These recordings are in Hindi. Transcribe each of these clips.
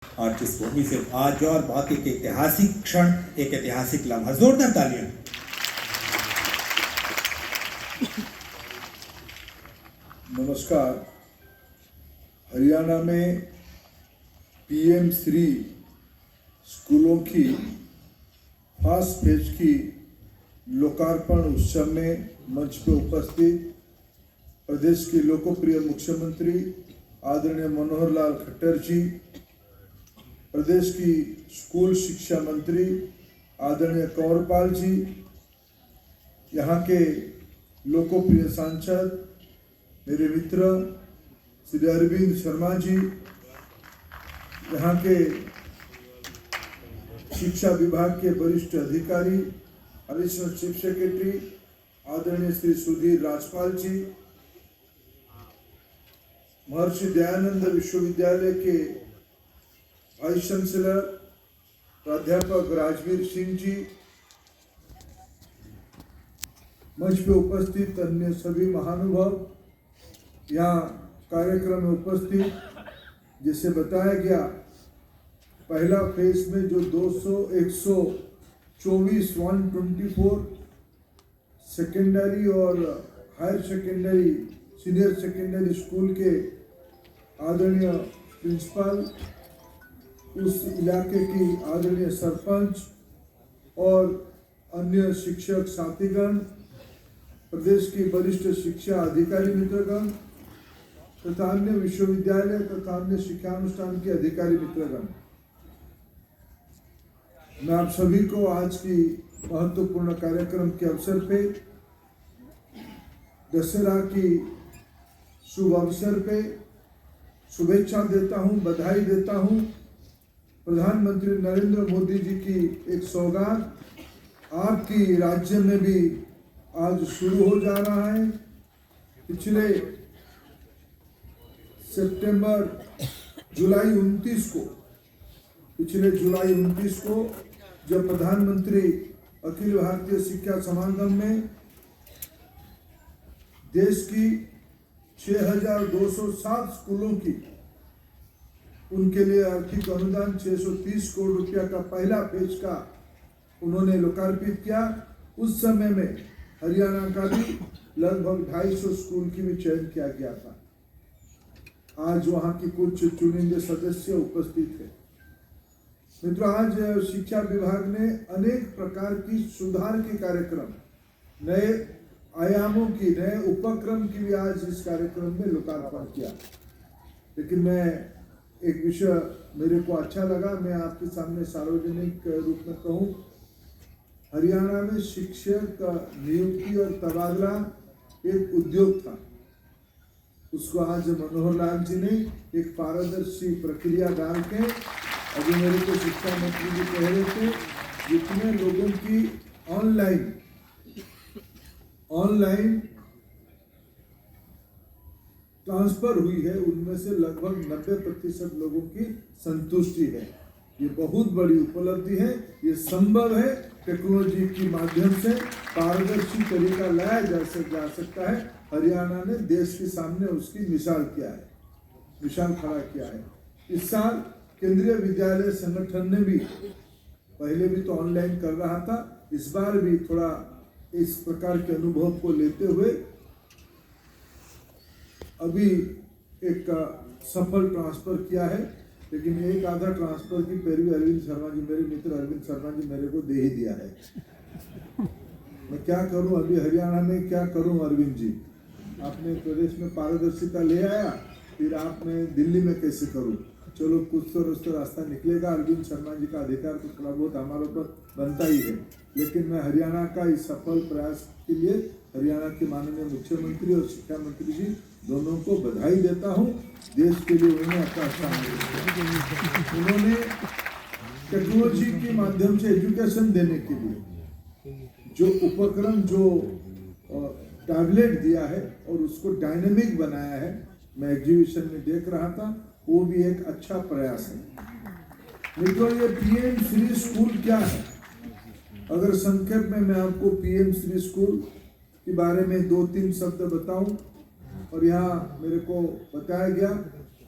और जिस भूमि से आज और बहुत एक ऐतिहासिक क्षण, एक ऐतिहासिक लम्हा, जोरदार तालियां। नमस्कार। हरियाणा में पीएम श्री स्कूलों की फर्स्ट फेज की लोकार्पण उत्सव में मंच पर उपस्थित प्रदेश के लोकप्रिय मुख्यमंत्री आदरणीय मनोहर लाल खट्टर जी, प्रदेश की स्कूल शिक्षा मंत्री आदरणीय कंवरपाल जी, यहाँ के लोकप्रिय सांसद मेरे मित्र श्री अरविंद शर्मा जी, यहाँ के शिक्षा विभाग के वरिष्ठ अधिकारी एडिशनल चीफ सेक्रेटरी आदरणीय श्री सुधीर राजपाल जी, महर्षि दयानंद विश्वविद्यालय के वाइस चांसलर प्राध्यापक राजवीर सिंह जी, मंच पे उपस्थित अन्य सभी महानुभाव, यहाँ कार्यक्रम में उपस्थित, जैसे बताया गया पहला फेज में जो 124 124 सेकेंडरी और higher secondary senior secondary school के आदरणीय प्रिंसिपल, उस इलाके की आदरणीय सरपंच और अन्य शिक्षक साथीगण, प्रदेश की वरिष्ठ शिक्षा अधिकारी मित्रगण तथा अन्य विश्वविद्यालय तथा अन्य शिक्षानुष्ठान के अधिकारी मित्रगण, मैं आप सभी को आज की महत्वपूर्ण कार्यक्रम के अवसर पे दशहरा की शुभ अवसर पे शुभेच्छा देता हूं, बधाई देता हूं। प्रधानमंत्री नरेंद्र मोदी जी की एक सौगात आपकी राज्य में भी आज शुरू हो जा रहा है। पिछले जुलाई 29 को जब प्रधानमंत्री अखिल भारतीय शिक्षा समागम में देश की 6207 स्कूलों की उनके लिए आर्थिक अनुदान 630 करोड़ रुपया का पहला फेज का उन्होंने लोकार्पित किया। उस समय में हरियाणा का भी लगभग 250 स्कूल की भी चयन किया गया था। आज वहां की कुछ चुनिंदे सदस्य उपस्थित हैं। मित्रों, आज शिक्षा विभाग ने अनेक प्रकार की सुधार के कार्यक्रम, नए आयामों की, नए उपक्रम की भी आज इस कार्यक्रम में लोकार्पण किया। लेकिन मैं एक विषय मेरे को अच्छा लगा, मैं आपके सामने सार्वजनिक रूप में कहूँ, हरियाणा में शिक्षक नियुक्ति और तबादला एक उद्योग था। उसको आज मनोहर लाल जी ने एक पारदर्शी प्रक्रिया डाल के, अभी मेरे को शिक्षा मंत्री जी कह रहे थे, जितने लोगों की ऑनलाइन ट्रांसफर हुई है उनमें से लगभग 90% लोगों की संतुष्टि है। ये बहुत बड़ी उपलब्धि है। ये संभव है, टेक्नोलॉजी के माध्यम से पारदर्शी तरीका लाया जा सकता है। हरियाणा ने देश के सामने उसकी मिसाल खड़ा किया है। इस साल केंद्रीय विद्यालय संगठन ने भी, पहले भी तो ऑनलाइन कर रहा था, इस बार भी थोड़ा इस प्रकार के अनुभव को लेते हुए अभी एक सफल ट्रांसफर किया है। लेकिन एक आधा ट्रांसफर की पैरवी अरविंद शर्मा जी, मेरे मित्र अरविंद शर्मा जी, मेरे को दे ही दिया है। मैं क्या करूं, अभी हरियाणा में क्या करूं अरविंद जी? आपने प्रदेश में पारदर्शिता ले आया, फिर आप मैं दिल्ली में कैसे करूं? चलो कुछ तो रास्ता निकलेगा। अरविंद शर्मा जी का अधिकार तो थोड़ा बहुत हमारे ऊपर बनता ही है। लेकिन मैं हरियाणा का इस सफल प्रयास के लिए हरियाणा के माननीय मुख्यमंत्री और शिक्षा मंत्री जी दोनों को बधाई देता हूं। देश के लिए उन्होंने अपना उन्होंने टेक्नोलॉजी के माध्यम से एजुकेशन देने के लिए जो उपक्रम, जो टैबलेट दिया है और उसको डायनेमिक बनाया है, मैं एग्जीबिशन में देख रहा था, वो भी एक अच्छा प्रयास है। मित्रों, ये पीएम श्री स्कूल क्या है? अगर संक्षेप में मैं आपको पीएम श्री स्कूल के बारे में 2-3 शब्द बताऊं, और यहाँ मेरे को बताया गया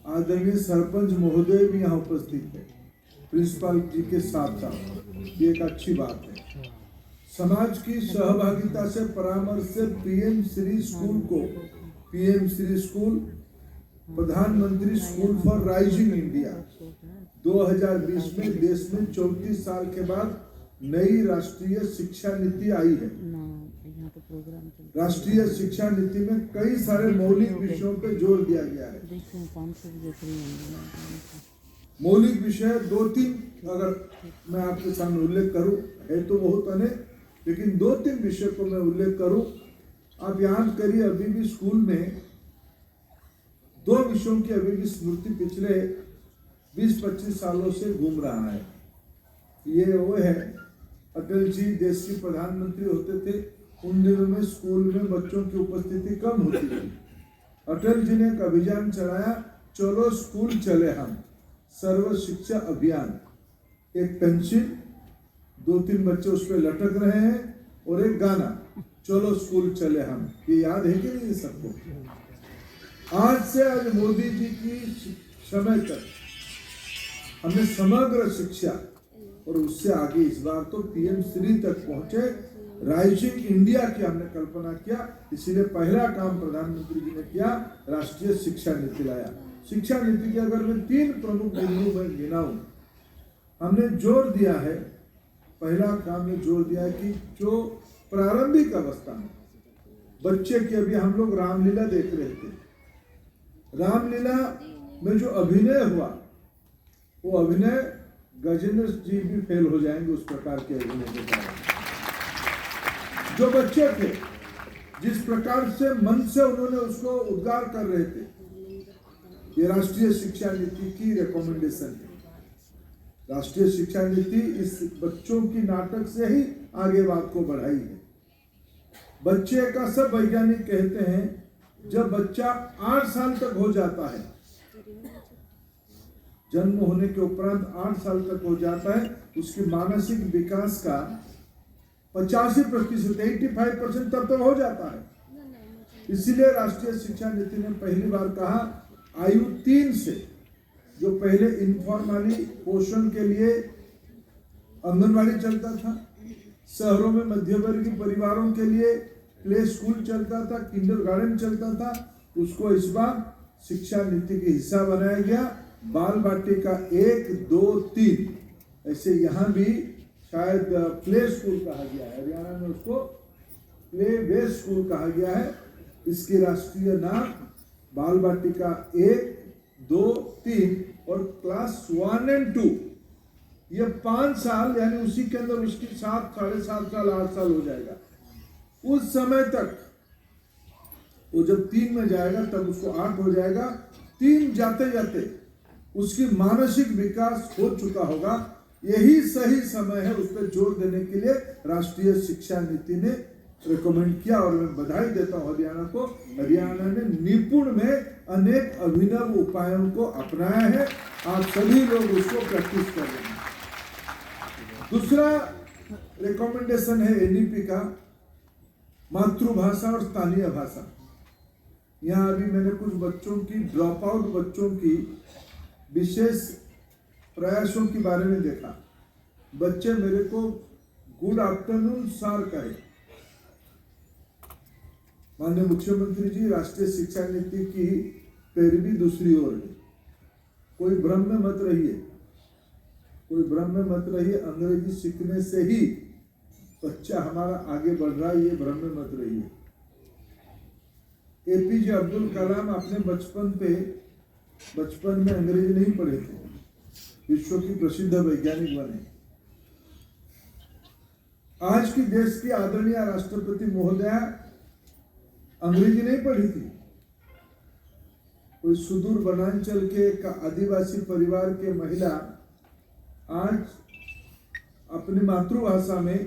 आदरणीय सरपंच महोदय भी यहाँ उपस्थित है, प्रिंसिपल जी के साथ साथ, ये एक अच्छी बात है। समाज की सहभागिता से परामर्श से पीएम श्री स्कूल को, पीएम श्री स्कूल प्रधानमंत्री स्कूल फॉर राइजिंग इंडिया 2020 में देश में 34 साल के बाद नई राष्ट्रीय शिक्षा नीति आई है। राष्ट्रीय शिक्षा नीति में कई सारे मौलिक विषयों पे जोर दिया गया है। मौलिक विषय 2-3 अगर मैं आपके सामने उल्लेख करूं, है तो बहुत अनेक, लेकिन 2-3 विषय को मैं उल्लेख करूं। आप याद करिए, अभी भी स्कूल में 2 विषयों की अभी भी स्मृति पिछले 20-25 सालों से घूम रहा है। ये वो है, अटल जी देश के प्रधानमंत्री होते थे, उन दिनों में स्कूल में बच्चों की उपस्थिति कम होती थी। अटल जी ने एक अभियान चलाया, चलो स्कूल चले हम, सर्व शिक्षा अभियान। एक पेंसिल, 2-3 बच्चे उस पर लटक रहे हैं और एक गाना, चलो स्कूल चले हम। ये याद है कि नहीं सबको? आज से आज मोदी जी की समय तक हमने समग्र शिक्षा और उससे आगे इस बार तो पीएम श्री तक पहुंचे, राइजिंग इंडिया की हमने कल्पना किया। इसीलिए पहला काम प्रधानमंत्री जी ने किया, राष्ट्रीय शिक्षा नीति लाया। शिक्षा नीति के अगर मैं 3 प्रमुख बिंदु में गिनाऊं, हमने जोर दिया है, पहला काम ये जोर दिया है कि जो प्रारंभिक अवस्था में बच्चे की, अभी हम लोग रामलीला देख रहे थे, रामलीला में जो अभिनय हुआ, वो अभिनय गजेंद्र जी भी फेल हो जाएंगे उस प्रकार के अभिनय के कारण। जो बच्चे थे, जिस प्रकार से मन से उन्होंने उसको उद्गार कर रहे थे, ये राष्ट्रीय शिक्षा नीति की रिकमेंडेशन है। राष्ट्रीय शिक्षा नीति इस बच्चों की नाटक से ही आगे बात को बढ़ाई है। बच्चे का सब वैज्ञानिक कहते हैं, जब बच्चा 8 साल तक हो जाता है, जन्म होने के उपरांत 8 साल तक हो जाता है, उसकी मानसिक विकास का 85%, 85% तब तक हो जाता है। इसीलिए राष्ट्रीय शिक्षा नीति ने पहली बार कहा, आयु 3 से, जो पहले इनफॉर्मली पोषण के लिए आंगनवाड़ी चलता था, शहरों में मध्यवर्गीय परिवारों के लिए प्ले स्कूल चलता था, किंडरगार्टन चलता था, उसको इस बार शिक्षा नीति के हिस्सा बनाया गया। बाल बाटिका 1, 2, 3, ऐसे यहाँ भी शायद प्ले स्कूल कहा गया है, हरियाणा में उसको प्ले वे स्कूल कहा गया है। इसकी राष्ट्रीय नाम बाल बाटिका 1, 2, 3 और क्लास 1 और 2, ये 5 साल, यानी उसी के अंदर उसकी 7, 7.5 साल, 8 साल हो जाएगा। उस समय तक वो जब 3 में जाएगा तब उसको 8 हो जाएगा। 3 जाते जाते उसकी मानसिक विकास हो चुका होगा। यही सही समय है उस पर जोर देने के लिए राष्ट्रीय शिक्षा नीति ने रिकमेंड किया। और मैं बधाई देता हूँ हरियाणा को। हरियाणा ने निपुण में अनेक अभिनव उपायों को अपनाया है। आप सभी लोग उसको प्रैक्टिस कर रहे हैं। दूसरा रिकमेंडेशन है एनईपी का, मातृभाषा और स्थानीय भाषा। यहाँ अभी मैंने कुछ बच्चों की, ड्रॉप आउट बच्चों की विशेष प्रयासों के बारे में देखा। बच्चे मेरे को गुड आफ्टरनून सर कहे। माननीय मुख्यमंत्री जी, राष्ट्रीय शिक्षा नीति की पैरवी दूसरी ओर है। कोई भ्रम में मत रहिए, कोई भ्रम में मत रहिए। अंग्रेजी सीखने से ही बच्चा हमारा आगे बढ़ रहा है, ये भ्रम में मत रहिए। एपीजे अब्दुल कलाम अपने बचपन में अंग्रेजी नहीं पढ़े थे, विश्व की प्रसिद्ध वैज्ञानिक बने। आज की देश की आदरणीय राष्ट्रपति महोदया अंग्रेजी नहीं पढ़ी थी। कोई सुदूर वनांचल के एक आदिवासी परिवार के महिला आज अपनी मातृभाषा में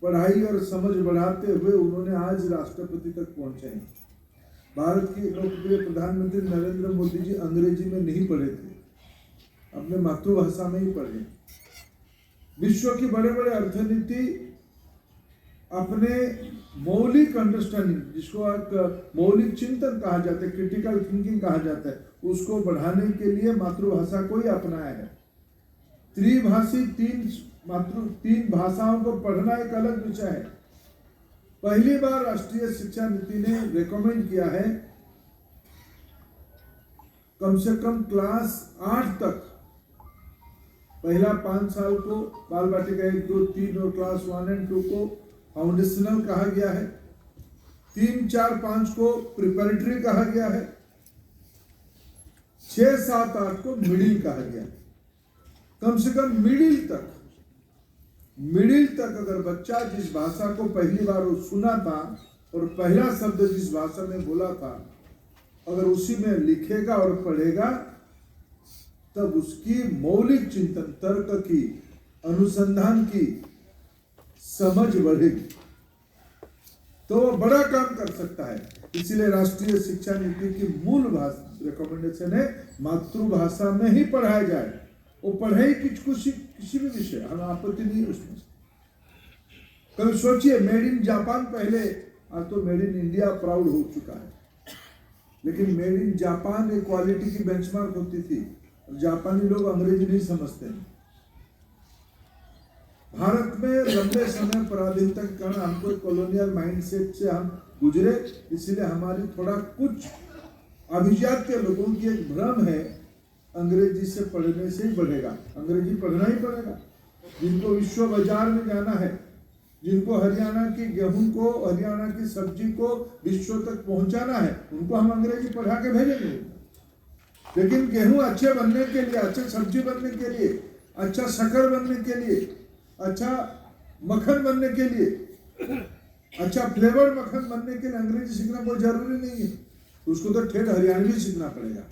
पढ़ाई और समझ बढ़ाते हुए उन्होंने आज राष्ट्रपति तक पहुंचे हैं। भारत के लोकप्रिय प्रधानमंत्री नरेंद्र मोदी जी अंग्रेजी में नहीं पढ़े थे, अपने मातृभाषा में ही पढ़े। विश्व की बड़े बड़े अर्थनीति अपने मौलिक अंडरस्टैंडिंग, जिसको एक मौलिक चिंतन कहा जाता है, क्रिटिकल थिंकिंग कहा जाता है, उसको बढ़ाने के लिए मातृभाषा को ही अपनाया है। त्रिभाषी तीन भाषाओं को पढ़ना एक अलग विषय है। पहली बार राष्ट्रीय शिक्षा नीति ने रेकमेंड किया है कम से कम क्लास 8 तक, पहला 5 साल को बाल बाटिका 1, 2, 3 और क्लास 1 और 2 को फाउंडेशनल कहा गया है, 3, 4, 5 को प्रिपरेटरी कहा गया है, 6, 7, 8 को मिडिल कहा गया है। कम से कम मिडिल तक अगर बच्चा जिस भाषा को पहली बार वो सुना था और पहला शब्द जिस भाषा में बोला था, अगर उसी में लिखेगा और पढ़ेगा, तब उसकी मौलिक चिंतन, तर्क की, अनुसंधान की समझ बढ़ेगी, तो वो बड़ा काम कर सकता है। इसीलिए राष्ट्रीय शिक्षा नीति की मूल रिकमेंडेशन है मातृभाषा में ही पढ़ाया जाए। वो पढ़ाई किसी भी विषय, हमें आपत्ति नहीं है उसमें। कभी सोचिए, मेड इन जापान पहले, आज तो मेड इन इंडिया प्राउड हो चुका है, लेकिन मेड इन जापान एक क्वालिटी की बेंचमार्क होती थी। जापानी लोग अंग्रेजी नहीं समझते हैं। भारत में लंबे समय पराधीनता के कारण हमको कॉलोनियल माइंडसेट से हम गुजरे, इसलिए हमारी थोड़ा कुछ अभिजात्य लोगों की एक भ्रम है अंग्रेजी से पढ़ने से ही बढ़ेगा। अंग्रेजी पढ़ना ही पड़ेगा। जिनको विश्व बाजार में जाना है, जिनको हरियाणा की गेहूं को, हरियाणा की सब्जी को विश्व तक पहुंचाना है, उनको हम अंग्रेजी पढ़ा के भेजेंगे। लेकिन गेहूं अच्छे बनने के लिए, अच्छे सब्जी बनने के लिए, अच्छा शक्कर बनने के लिए, अच्छा मक्खन बनने के लिए, अच्छा फ्लेवर मक्खन बनने के लिए अंग्रेजी सीखना कोई जरूरी नहीं है। उसको तो ठेठ हरियाणवी सीखना पड़ेगा,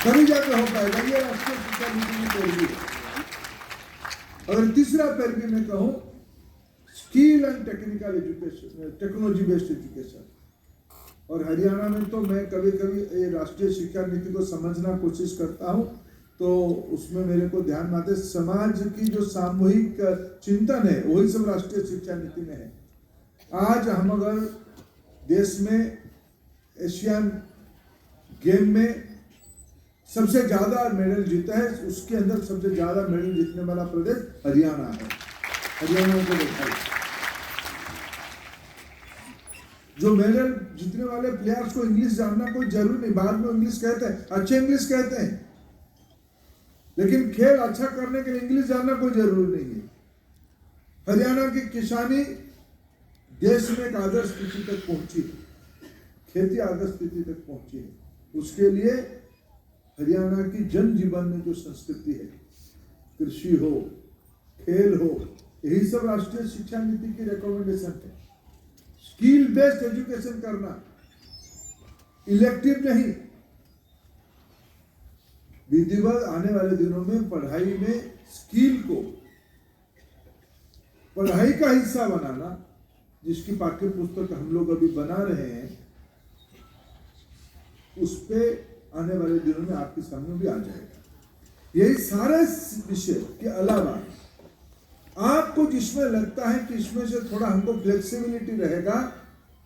तभी जाकर हो पाएगा। ये राष्ट्रीय शिक्षा नीति की पैरवी है। अगर तीसरा पैरवी में कहूँ, skill and technical education, technology based education. और हरियाणा में तो मैं कभी कभी राष्ट्रीय शिक्षा नीति को समझना कोशिश करता हूँ, तो उसमें मेरे को ध्यान में आते समाज की जो सामूहिक चिंतन है, वही सब राष्ट्रीय शिक्षा नीति में है। आज हम अगर देश में एशियन गेम में सबसे ज्यादा मेडल जीता है, उसके अंदर सबसे ज्यादा मेडल जीतने वाला प्रदेश हरियाणा है। हरियाणा को देखा है। जो मेडल जीतने वाले प्लेयर्स को इंग्लिश जानना कोई जरूरी नहीं, बाद में इंग्लिश कहते हैं, अच्छे इंग्लिश कहते हैं, लेकिन खेल अच्छा करने के लिए इंग्लिश जानना कोई जरूरी नहीं है। हरियाणा की किसानी देश में एक आदर्श स्थिति तक पहुंची है, खेती आदर्श स्थिति तक पहुंची है। उसके लिए हरियाणा की जनजीवन में जो संस्कृति है, कृषि हो, खेल हो, यही सब राष्ट्रीय शिक्षा नीति की रिकमेंडेशन है। स्किल बेस्ड एजुकेशन करना, इलेक्टिव नहीं। विधिवत आने वाले दिनों में पढ़ाई में स्किल को पढ़ाई का हिस्सा बनाना, जिसकी पाठ्य पुस्तक हम लोग अभी बना रहे हैं, उस पे आने वाले दिनों में आपके सामने भी आ जाएगा। यही सारे विषय के अलावा आपको जिसमें लगता है कि इसमें से थोड़ा हमको फ्लेक्सिबिलिटी रहेगा,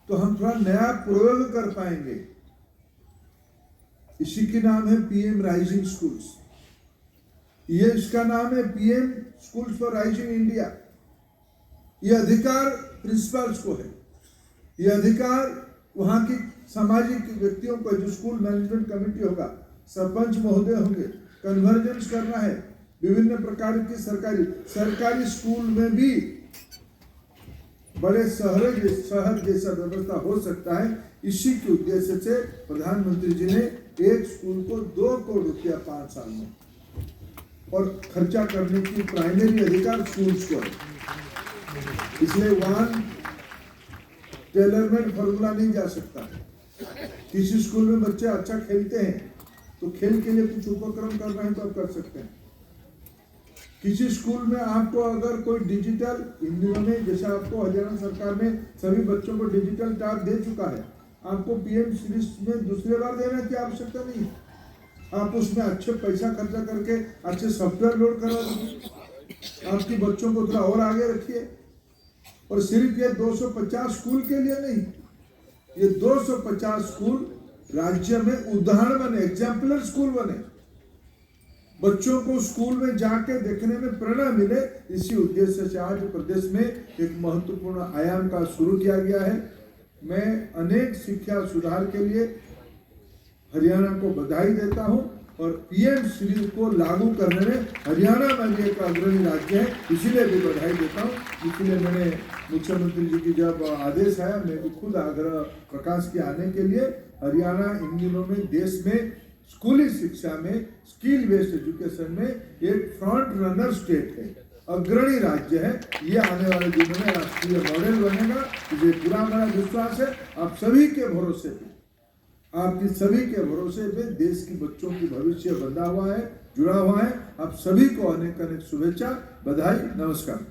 तो हम थोड़ा नया प्रयोग कर पाएंगे। इसी की नाम है पीएम राइजिंग स्कूल्स। ये इसका नाम है PM schools for rising India. ये अधिकार प्रिंसिपल्स को है, ये अधिकार वहां की सामाजिक व्यक्तियों को, जो स्कूल मैनेजमेंट कमेटी होगा, सरपंच महोदय होंगे, कन्वर्जेंस करना है। विभिन्न प्रकार की सरकारी स्कूल में भी बड़े शहर जैसा व्यवस्था हो सकता है। इसी के उद्देश्य से प्रधानमंत्री जी ने एक स्कूल को 2 करोड़ रुपया 5 साल में और खर्चा करने की प्राइमरी अधिकार स्कूल्स को है। इसलिए वन टेलरमेड फॉर्मूला नहीं जा सकता। किसी स्कूल में बच्चे अच्छा खेलते हैं तो खेल के लिए कुछ उपक्रम कर रहे हैं तो आप कर सकते हैं। किसी स्कूल में आपको अगर कोई डिजिटल, इन दिनों में जैसे आपको हरियाणा सरकार ने सभी बच्चों को डिजिटल टैब दे चुका है, आपको पीएम सीरीज में दूसरी बार देने की आवश्यकता नहीं। आप उसमें अच्छे पैसा खर्चा करके अच्छे सॉफ्टवेयर लोड करवा दीजिए, आपके बच्चों को थोड़ा और आगे रखिए। और सिर्फ ये 250 स्कूल के लिए नहीं, ये 250 स्कूल राज्य में उदाहरण बने, एग्जाम्पलर स्कूल बने, बच्चों को स्कूल में जाके देखने में प्रेरणा मिले। इसी उद्देश्य से आज प्रदेश में एक महत्वपूर्ण आयाम का शुरू किया गया है। मैं अनेक शिक्षा सुधार के लिए हरियाणा को बधाई देता हूं और पीएम श्री को लागू करने में हरियाणा में भी एक अग्रणी राज्य है, इसीलिए भी बधाई देता हूं। इसलिए मैंने मुख्यमंत्री जी की जब आदेश आया, मैं भी खुद आग्रह प्रकाश किया आने के लिए। हरियाणा इन दिनों में देश में स्कूली शिक्षा में, स्किल बेस्ड एजुकेशन में एक फ्रंट रनर स्टेट है, अग्रणी राज्य है। ये आने वाले दिनों में राष्ट्रीय मॉडल बनेगा, मुझे पूरा मेरा विश्वास है। आप सभी के भरोसे पे, आपकी सभी के भरोसे पे देश की बच्चों की भविष्य बंधा हुआ है, जुड़ा हुआ है। आप सभी को अनेक अनेक शुभेच्छा, बधाई, नमस्कार।